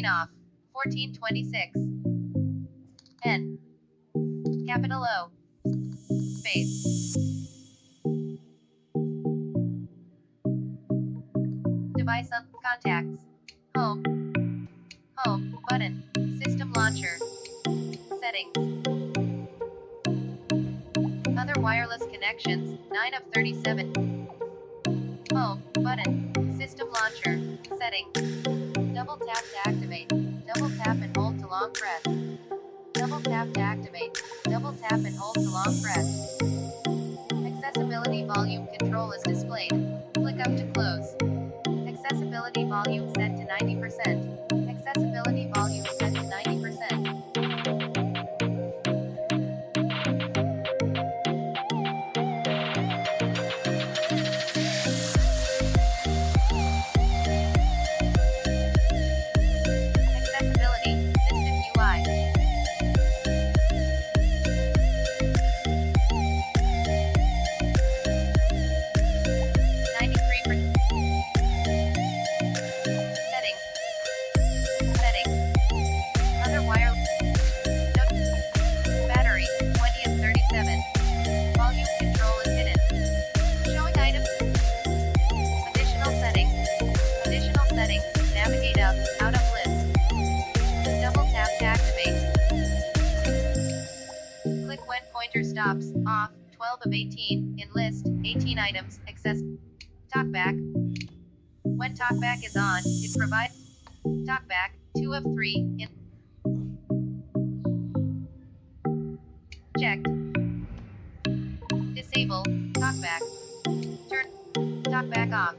Screen off. 1426. N. Capital O. Space. Device on contacts. Home. Home button. System launcher. Settings. Other wireless connections. 9 of 37. Home button. System launcher. Settings. Double tap to activate. Double tap and hold to long press. Double tap to activate. Double tap and hold to long press. Accessibility volume control is displayed. Click up to close. Accessibility volume set to 90%. Accessibility volume set to 90%. Accessibility, System UI. Battery, 20 of 37. Volume control is hidden. Showing items. Additional settings. Additional settings. Navigate up, out of list. Double tap to activate. Click when pointer stops, off, 12 of 18, in list, 18 items, access. Talkback. When talkback is on, it provides talkback, 2 of 3, in checked. Disable talkback. Turn talkback off.